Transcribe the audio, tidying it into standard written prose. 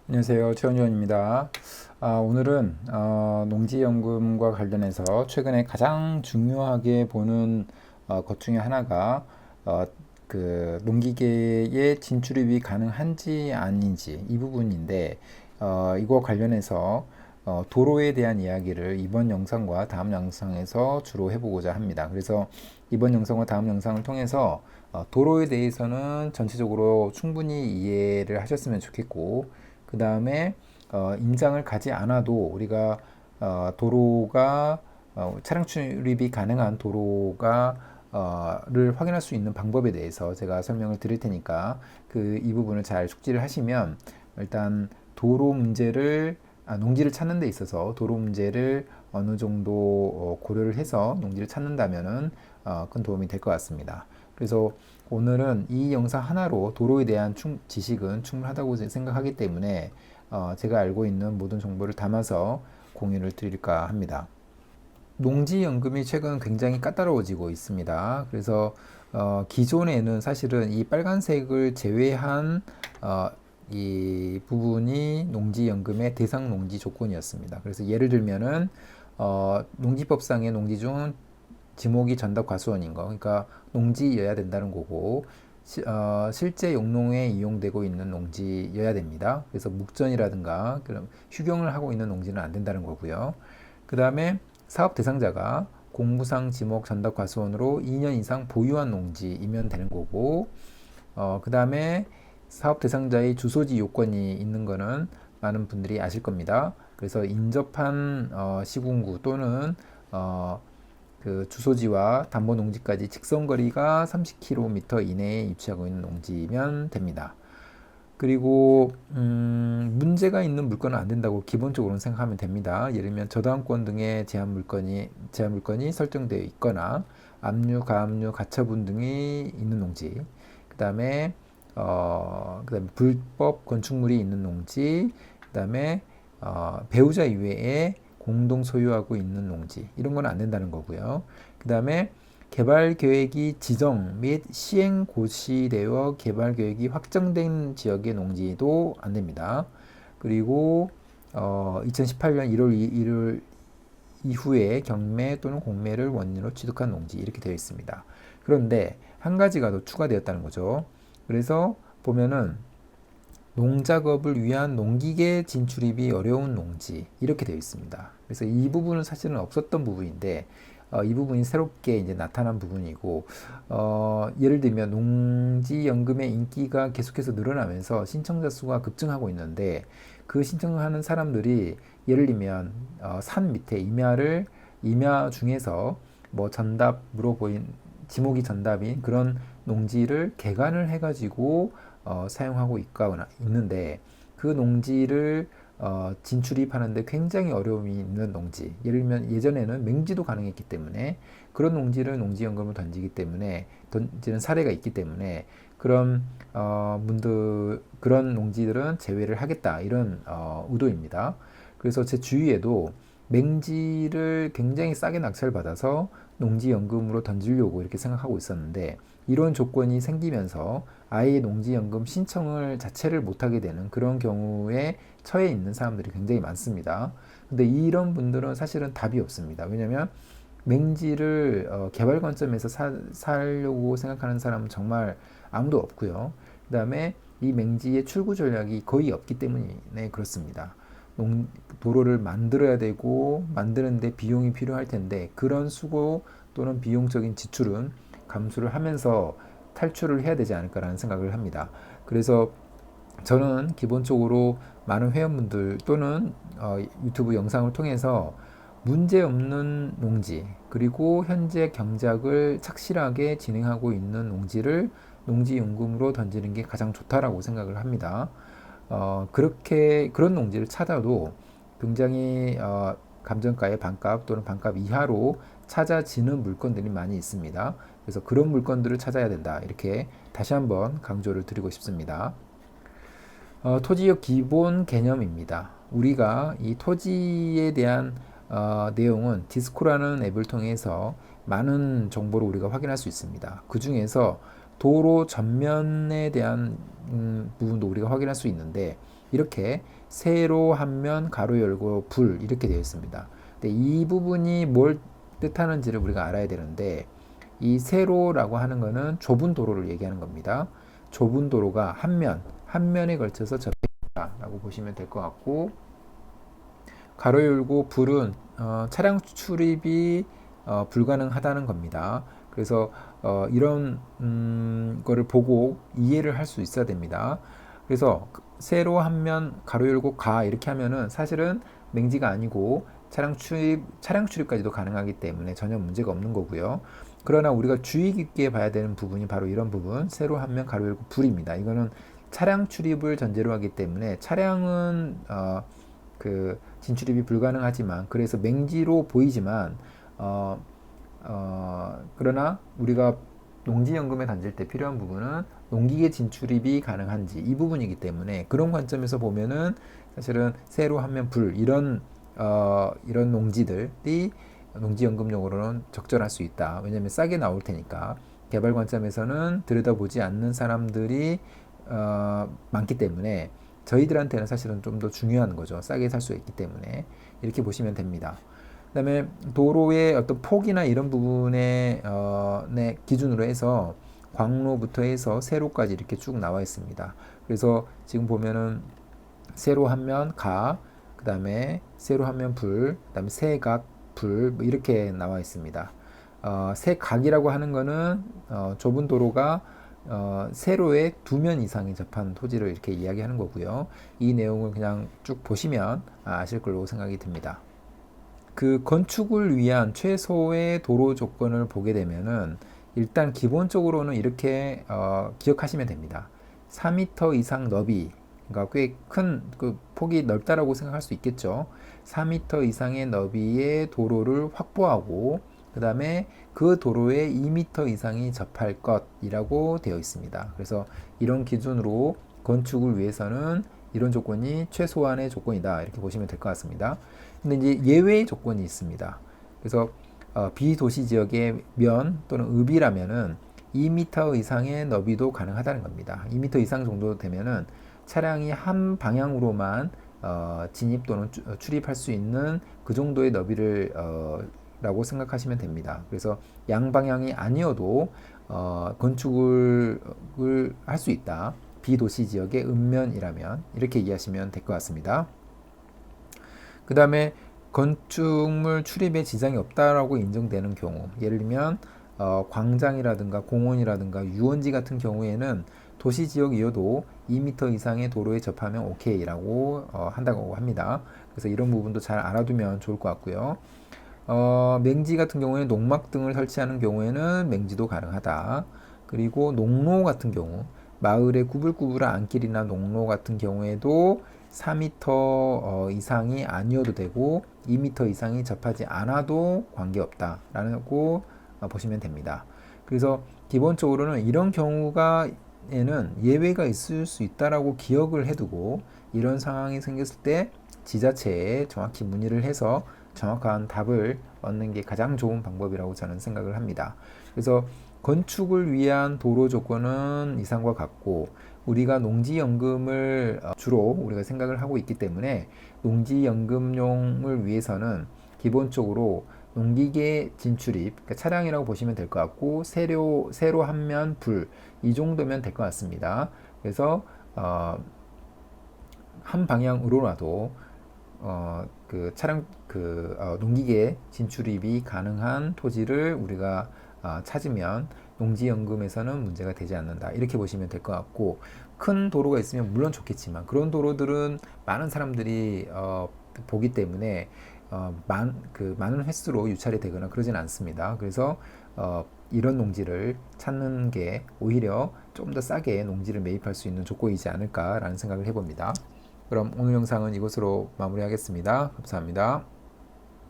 안녕하세요. 최원주원입니다. 오늘은 농지연금과 관련해서 최근에 가장 중요하게 보는 것 중에 하나가 어, 그 농기계의 진출입이 가능한지 아닌지 이 부분인데 이거 관련해서 도로에 대한 이야기를 이번 영상과 다음 영상에서 주로 해보고자 합니다. 그래서 이번 영상과 다음 영상을 통해서 도로에 대해서는 전체적으로 충분히 이해를 하셨으면 좋겠고, 그 다음에 임장을 가지 않아도 우리가 도로가 차량 출입이 가능한 도로가 를 확인할 수 있는 방법에 대해서 제가 설명을 드릴 테니까 이 부분을 잘 숙지를 하시면 일단 도로 문제를 농지를 찾는 데 있어서 도로 문제를 어느 정도 고려를 해서 농지를 찾는다면은 큰 도움이 될 것 같습니다. 그래서 오늘은 이 영상 하나로 도로에 대한 지식은 충분하다고 생각하기 때문에 제가 알고 있는 모든 정보를 담아서 공유를 드릴까 합니다. 농지연금이 최근 굉장히 까다로워지고 있습니다. 그래서 기존에는 사실은 이 빨간색을 제외한 이 부분이 농지연금의 대상 농지 조건이었습니다. 그래서 예를 들면은 농지법상의 농지 중 지목이 전답 과수원인 거, 그러니까 농지여야 된다는 거고, 실제 용농에 이용되고 있는 농지여야 됩니다. 그래서 묵전이라든가 그런 휴경을 하고 있는 농지는 안 된다는 거고요. 그 다음에 사업 대상자가 공무상 지목 전답 과수원으로 2년 이상 보유한 농지이면 되는 거고, 그 다음에 사업 대상자의 주소지 요건이 있는 거는 많은 분들이 아실 겁니다. 그래서 인접한 시군구 또는 그 주소지와 담보 농지까지 직선거리가 30km 이내에 위치하고 있는 농지면 됩니다. 그리고 문제가 있는 물건은 안 된다고 기본적으로는 생각하면 됩니다. 예를 들면 저당권 등의 제한 물건이 설정되어 있거나 압류, 가압류, 가처분 등이 있는 농지, 그다음에 불법 건축물이 있는 농지, 그다음에 배우자 이외에 공동 소유하고 있는 농지, 이런 건 안 된다는 거고요. 그다음에 개발 계획이 지정 및 시행 고시되어 개발 계획이 확정된 지역의 농지도 안 됩니다. 그리고 2018년 1월 1일 이후에 경매 또는 공매를 원인으로 취득한 농지, 이렇게 되어 있습니다. 그런데 한 가지가 더 추가되었다는 거죠. 그래서 보면은 농작업을 위한 농기계 진출입이 어려운 농지, 이렇게 되어 있습니다. 그래서 이 부분은 사실은 없었던 부분인데 이 부분이 새롭게 이제 나타난 부분이고, 예를 들면 농지연금의 인기가 계속해서 늘어나면서 신청자 수가 급증하고 있는데, 그 신청하는 사람들이 예를 들면 산 밑에 임야 중에서 뭐 전답으로 보인 지목이 전답인 그런 농지를 개간을 해가지고 사용하고 있는데, 그 농지를 진출입하는데 굉장히 어려움이 있는 농지, 예를 들면 예전에는 맹지도 가능했기 때문에 그런 농지를 농지연금을 던지는 사례가 있기 때문에 그런 그런 농지들은 제외를 하겠다, 이런 의도입니다. 그래서 제 주위에도 맹지를 굉장히 싸게 낙찰 받아서 농지연금으로 던지려고 이렇게 생각하고 있었는데, 이런 조건이 생기면서 아예 농지연금 신청을 자체를 못하게 되는 그런 경우에 처해 있는 사람들이 굉장히 많습니다. 근데 이런 분들은 사실은 답이 없습니다. 왜냐하면 맹지를 개발 관점에서 살려고 생각하는 사람은 정말 아무도 없고요. 그 다음에 이 맹지의 출구 전략이 거의 없기 때문에 그렇습니다. 도로를 만들어야 되고 만드는데 비용이 필요할 텐데, 그런 수고 또는 비용적인 지출은 감수를 하면서 탈출을 해야 되지 않을까라는 생각을 합니다. 그래서 저는 기본적으로 많은 회원분들 또는 유튜브 영상을 통해서 문제없는 농지, 그리고 현재 경작을 착실하게 진행하고 있는 농지를 농지연금으로 던지는 게 가장 좋다라고 생각을 합니다. 그런 농지를 찾아도 굉장히 감정가의 반값 또는 반값 이하로 찾아지는 물건들이 많이 있습니다. 그래서 그런 물건들을 찾아야 된다, 이렇게 다시 한번 강조를 드리고 싶습니다. 토지의 기본 개념입니다. 우리가 이 토지에 대한 내용은 디스코라는 앱을 통해서 많은 정보를 우리가 확인할 수 있습니다. 그 중에서 도로 전면에 대한 부분도 우리가 확인할 수 있는데, 이렇게 세로 한 면 가로 열고 불 이렇게 되어 있습니다. 근데 이 부분이 뭘 뜻하는지를 우리가 알아야 되는데 이 세로라고 하는 거는 좁은 도로를 얘기하는 겁니다. 좁은 도로가 한 면에 걸쳐서 접해 있다라고 보시면 될 것 같고 가로 열고 불은 차량 출입이 불가능하다는 겁니다. 그래서 이런 거를 보고 이해를 할 수 있어야 됩니다. 그래서 세로 한 면 가로 열고 가 이렇게 하면은 사실은 맹지가 아니고 차량 출입까지도 가능하기 때문에 전혀 문제가 없는 거고요. 그러나 우리가 주의 깊게 봐야 되는 부분이 바로 이런 부분, 세로 한 면 가로 열고 불입니다. 이거는 차량 출입을 전제로 하기 때문에 차량은 그 진출입이 불가능하지만 그래서 맹지로 보이지만 그러나 우리가 농지연금에 던질 때 필요한 부분은 농기계 진출입이 가능한지 이 부분이기 때문에 그런 관점에서 보면은 사실은 세로 하면 불 이런 농지들이 농지연금용으로는 적절할 수 있다. 왜냐하면 싸게 나올 테니까 개발 관점에서는 들여다보지 않는 사람들이 많기 때문에 저희들한테는 사실은 좀 더 중요한 거죠. 싸게 살 수 있기 때문에 이렇게 보시면 됩니다. 그다음에 도로의 어떤 폭이나 이런 부분에 네, 기준으로 해서 광로부터 해서 세로까지 이렇게 쭉 나와 있습니다. 그래서 지금 보면은 세로 한 면 가, 그다음에 세로 한 면 불, 그다음에 세각 불 뭐 이렇게 나와 있습니다. 세각이라고 하는 거는 좁은 도로가 세로에 두 면 이상이 접한 토지를 이렇게 이야기하는 거고요. 이 내용을 그냥 쭉 보시면 아실 걸로 생각이 듭니다. 그 건축을 위한 최소의 도로 조건을 보게 되면은 일단 기본적으로는 이렇게 기억하시면 됩니다. 4m 이상 너비, 그러니까 꽤 큰 그 폭이 넓다라고 생각할 수 있겠죠. 4m 이상의 너비의 도로를 확보하고 그 다음에 그 도로에 2m 이상이 접할 것이라고 되어 있습니다. 그래서 이런 기준으로 건축을 위해서는 이런 조건이 최소한의 조건이다 이렇게 보시면 될 것 같습니다. 근데 이제 예외의 조건이 있습니다. 그래서 비도시 지역의 면 또는 읍이라면은 2m 이상의 너비도 가능하다는 겁니다. 2m 이상 정도 되면은 차량이 한 방향으로만 진입 또는 출입할 수 있는 그 정도의 너비를 라고 생각하시면 됩니다. 그래서 양방향이 아니어도 건축을 할 수 있다. 비도시 지역의 읍면이라면 이렇게 이해하시면 될 것 같습니다. 그 다음에 건축물 출입에 지장이 없다라고 인정되는 경우, 예를 들면 광장이라든가 공원이라든가 유원지 같은 경우에는 도시 지역이어도 2m 이상의 도로에 접하면 오케이라고 한다고 합니다. 그래서 이런 부분도 잘 알아두면 좋을 것 같고요. 맹지 같은 경우에 농막 등을 설치하는 경우에는 맹지도 가능하다. 그리고 농로 같은 경우, 마을의 구불구불한 안길이나 농로 같은 경우에도 4m 이상이 아니어도 되고 2m 이상이 접하지 않아도 관계없다라고 보시면 됩니다. 그래서 기본적으로는 이런 경우가에는 예외가 있을 수 있다라고 기억을 해두고 이런 상황이 생겼을 때 지자체에 정확히 문의를 해서 정확한 답을 얻는 게 가장 좋은 방법이라고 저는 생각을 합니다. 그래서 건축을 위한 도로 조건은 이상과 같고 우리가 농지연금을 주로 우리가 생각을 하고 있기 때문에 농지연금용을 위해서는 기본적으로 농기계 진출입, 그러니까 차량이라고 보시면 될 것 같고 세로 한 면 불 이 정도면 될 것 같습니다. 그래서 한 방향으로라도 그 차량 농기계 진출입이 가능한 토지를 우리가 찾으면 농지연금에서는 문제가 되지 않는다 이렇게 보시면 될 것 같고 큰 도로가 있으면 물론 좋겠지만 그런 도로들은 많은 사람들이 보기 때문에 많은 횟수로 유찰이 되거나 그러진 않습니다. 그래서 이런 농지를 찾는 게 오히려 좀 더 싸게 농지를 매입할 수 있는 조건이지 않을까라는 생각을 해봅니다. 그럼 오늘 영상은 이것으로 마무리하겠습니다. 감사합니다.